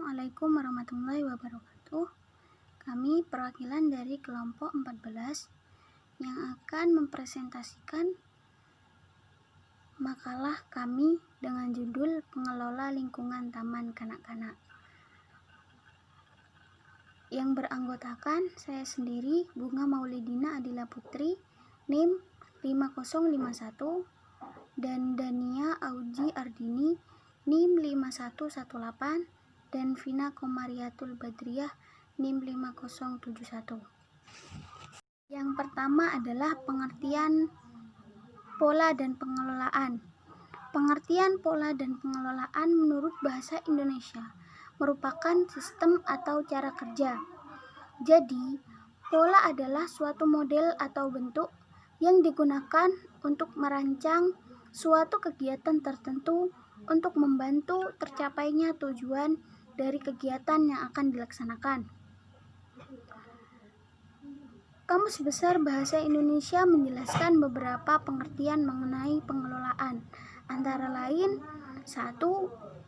Assalamualaikum warahmatullahi wabarakatuh. Kami perwakilan dari kelompok 14 yang akan mempresentasikan makalah kami dengan judul Pengelola Lingkungan Taman Kanak-kanak. Yang beranggotakan saya sendiri, Bunga Maulidina Adila Putri, NIM 5051, dan Dania Auji Ardini, NIM 5118, dan Vina Komariatul Badriah, NIM 5071. Yang pertama adalah pengertian pola dan pengelolaan. Pengertian pola dan pengelolaan menurut bahasa Indonesia merupakan sistem atau cara kerja. Jadi, pola adalah suatu model atau bentuk yang digunakan untuk merancang suatu kegiatan tertentu untuk membantu tercapainya tujuan dari kegiatan yang akan dilaksanakan. Kamus Besar Bahasa Indonesia menjelaskan beberapa pengertian mengenai pengelolaan, antara lain 1.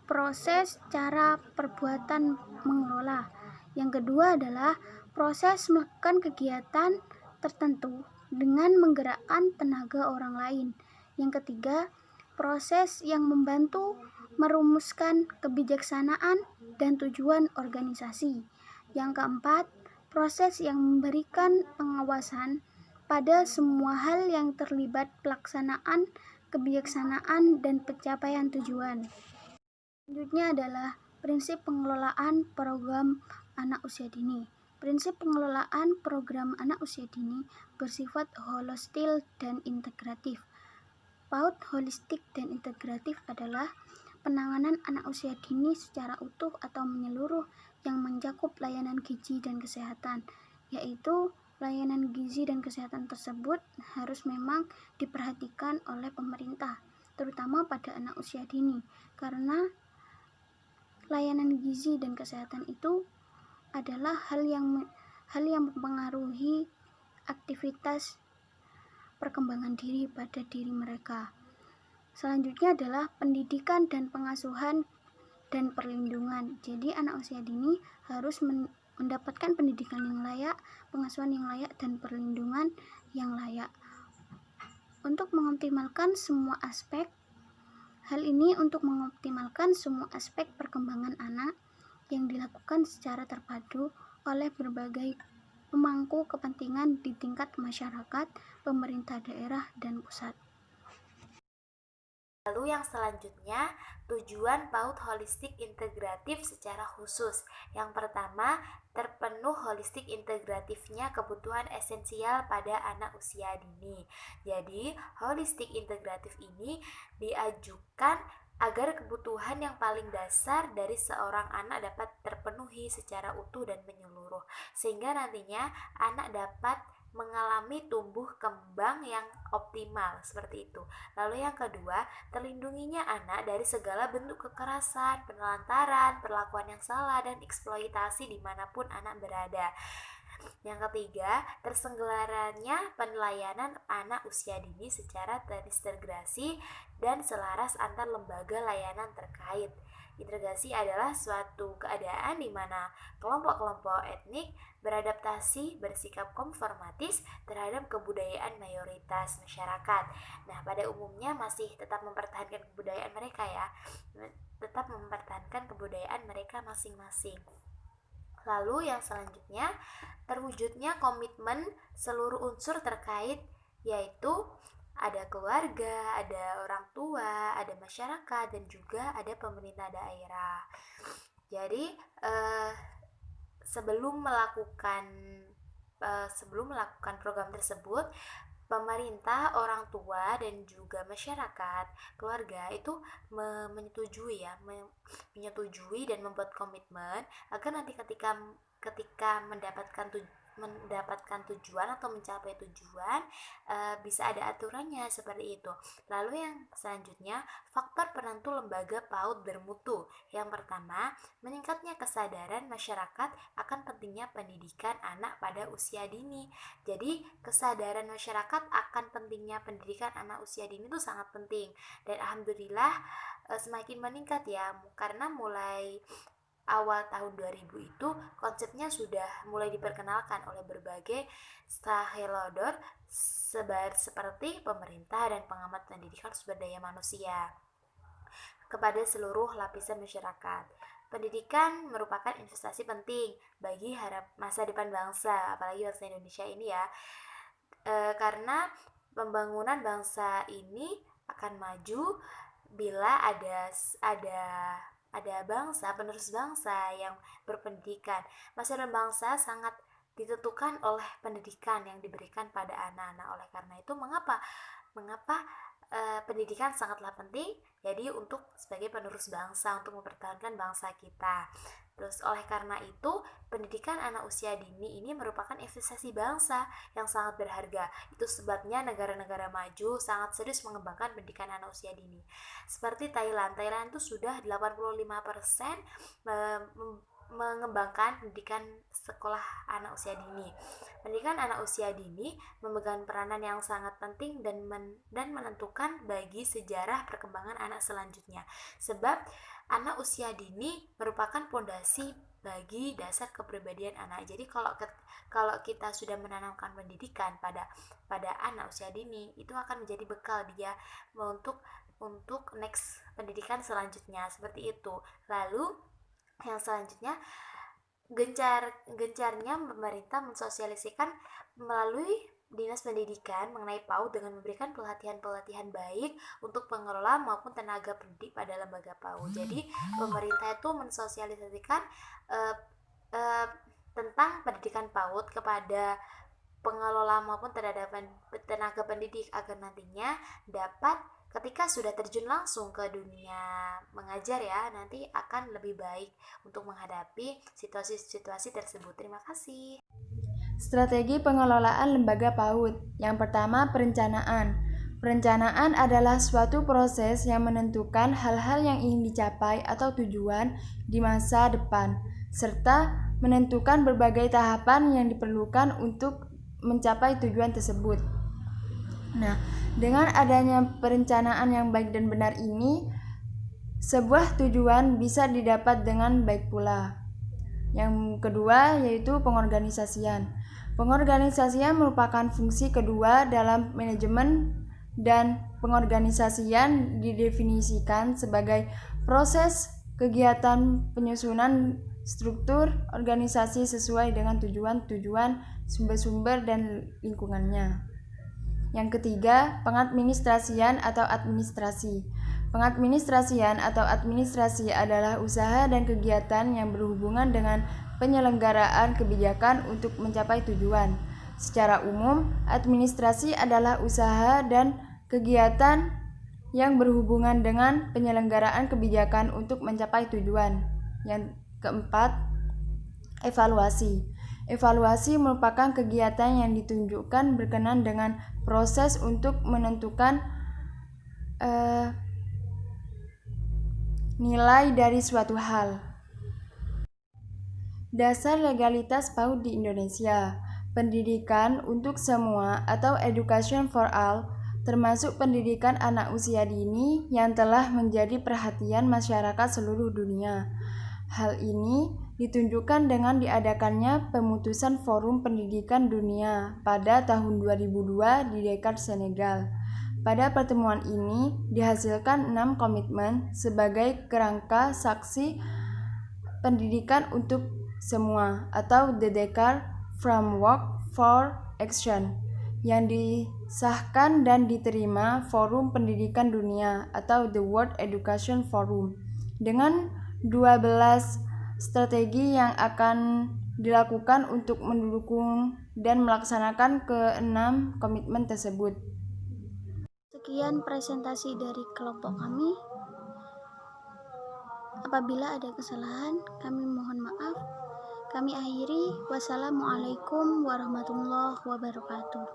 Proses, cara, perbuatan mengelola. Yang kedua adalah proses melakukan kegiatan tertentu dengan menggerakkan tenaga orang lain. Yang ketiga, proses yang membantu merumuskan kebijaksanaan dan tujuan organisasi. Yang keempat, proses yang memberikan pengawasan pada semua hal yang terlibat pelaksanaan kebijaksanaan dan pencapaian tujuan. Selanjutnya adalah prinsip pengelolaan program anak usia dini. Prinsip pengelolaan program anak usia dini bersifat holistik dan integratif. PAUD holistik dan integratif adalah penanganan anak usia dini secara utuh atau menyeluruh yang mencakup layanan gizi dan kesehatan, yaitu layanan gizi dan kesehatan tersebut harus memang diperhatikan oleh pemerintah, terutama pada anak usia dini, karena layanan gizi dan kesehatan itu adalah hal yang mempengaruhi aktivitas perkembangan diri pada diri mereka. Selanjutnya adalah pendidikan dan pengasuhan dan perlindungan. Jadi anak usia dini harus mendapatkan pendidikan yang layak, pengasuhan yang layak, dan perlindungan yang layak. Untuk mengoptimalkan semua aspek perkembangan anak yang dilakukan secara terpadu oleh berbagai pemangku kepentingan di tingkat masyarakat, pemerintah daerah, dan pusat. Lalu yang selanjutnya, tujuan PAUD holistik integratif secara khusus. Yang pertama, terpenuh holistik integratifnya kebutuhan esensial pada anak usia dini. Jadi, holistik integratif ini diajukan agar kebutuhan yang paling dasar dari seorang anak dapat terpenuhi secara utuh dan menyeluruh, sehingga nantinya anak dapat mengalami tumbuh kembang yang optimal seperti itu. Lalu yang kedua, terlindunginya anak dari segala bentuk kekerasan, penelantaran, perlakuan yang salah, dan eksploitasi dimanapun anak berada. Yang ketiga, terselenggaranya pelayanan anak usia dini secara terintegrasi dan selaras antar lembaga layanan terkait. Integrasi adalah suatu keadaan di mana kelompok-kelompok etnik beradaptasi bersikap konformatis terhadap kebudayaan mayoritas masyarakat. Nah, pada umumnya masih tetap mempertahankan kebudayaan mereka masing-masing. Lalu yang selanjutnya, terwujudnya komitmen seluruh unsur terkait, yaitu ada keluarga, ada orang tua, ada masyarakat, dan juga ada pemerintah daerah. Jadi sebelum melakukan program tersebut, pemerintah, orang tua, dan juga masyarakat, keluarga itu menyetujui dan membuat komitmen agar nanti ketika mendapatkan tujuan atau mencapai tujuan bisa ada aturannya seperti itu. Lalu yang selanjutnya, faktor penentu lembaga PAUD bermutu. Yang pertama, meningkatnya kesadaran masyarakat akan pentingnya pendidikan anak pada usia dini. Jadi kesadaran masyarakat akan pentingnya pendidikan anak usia dini itu sangat penting, dan alhamdulillah semakin meningkat ya, karena mulai awal tahun 2000 itu konsepnya sudah mulai diperkenalkan oleh berbagai stakeholder seperti pemerintah dan pengamat pendidikan sumber daya manusia kepada seluruh lapisan masyarakat. Pendidikan merupakan investasi penting bagi masa depan bangsa, apalagi bangsa Indonesia ini ya, karena pembangunan bangsa ini akan maju bila ada bangsa, penerus bangsa yang berpendidikan. Masa depan bangsa sangat ditentukan oleh pendidikan yang diberikan pada anak-anak. Oleh karena itu, mengapa pendidikan sangatlah penting? Jadi untuk sebagai penerus bangsa, untuk mempertahankan bangsa kita. Terus oleh karena itu, pendidikan anak usia dini ini merupakan investasi bangsa yang sangat berharga. Itu sebabnya negara-negara maju sangat serius mengembangkan pendidikan anak usia dini. Seperti Thailand itu sudah 85% mengembangkan pendidikan sekolah anak usia dini. Pendidikan anak usia dini memegang peranan yang sangat penting dan menentukan bagi sejarah perkembangan anak selanjutnya. Sebab anak usia dini merupakan pondasi bagi dasar kepribadian anak. Jadi kalau kita sudah menanamkan pendidikan pada anak usia dini, itu akan menjadi bekal dia untuk next pendidikan selanjutnya, seperti itu. Lalu yang selanjutnya, gencarnya pemerintah mensosialisasikan melalui Dinas Pendidikan mengenai PAUD dengan memberikan pelatihan-pelatihan baik untuk pengelola maupun tenaga pendidik pada lembaga PAUD. Jadi pemerintah itu mensosialisasikan tentang pendidikan PAUD kepada pengelola maupun tenaga pendidik agar nantinya dapat ketika sudah terjun langsung ke dunia mengajar ya, nanti akan lebih baik untuk menghadapi situasi-situasi tersebut. Terima kasih. Strategi pengelolaan lembaga PAUD. Yang pertama, perencanaan. Perencanaan adalah suatu proses yang menentukan hal-hal yang ingin dicapai atau tujuan di masa depan, serta menentukan berbagai tahapan yang diperlukan untuk mencapai tujuan tersebut. Nah, dengan adanya perencanaan yang baik dan benar ini, sebuah tujuan bisa didapat dengan baik pula. Yang kedua yaitu pengorganisasian. Pengorganisasian merupakan fungsi kedua dalam manajemen, dan pengorganisasian didefinisikan sebagai proses kegiatan penyusunan struktur organisasi sesuai dengan tujuan-tujuan, sumber-sumber, dan lingkungannya. Yang ketiga, pengadministrasian atau administrasi. Pengadministrasian atau administrasi adalah usaha dan kegiatan yang berhubungan dengan penyelenggaraan kebijakan untuk mencapai tujuan. Secara umum, administrasi adalah usaha dan kegiatan yang berhubungan dengan penyelenggaraan kebijakan untuk mencapai tujuan. Yang keempat, evaluasi. Evaluasi merupakan kegiatan yang ditunjukkan berkenan dengan proses untuk menentukan nilai dari suatu hal. Dasar legalitas PAUD di Indonesia. Pendidikan untuk semua atau education for all, termasuk pendidikan anak usia dini yang telah menjadi perhatian masyarakat seluruh dunia. Hal ini ditunjukkan dengan diadakannya pemutusan Forum Pendidikan Dunia pada tahun 2002 di Dakar, Senegal. Pada pertemuan ini dihasilkan 6 komitmen sebagai kerangka saksi pendidikan untuk semua atau The Dakar Framework for Action yang disahkan dan diterima Forum Pendidikan Dunia atau The World Education Forum dengan 12 strategi yang akan dilakukan untuk mendukung dan melaksanakan ke-6 komitmen tersebut. Sekian presentasi dari kelompok kami. Apabila ada kesalahan, kami mohon maaf. Kami akhiri. Wassalamualaikum warahmatullahi wabarakatuh.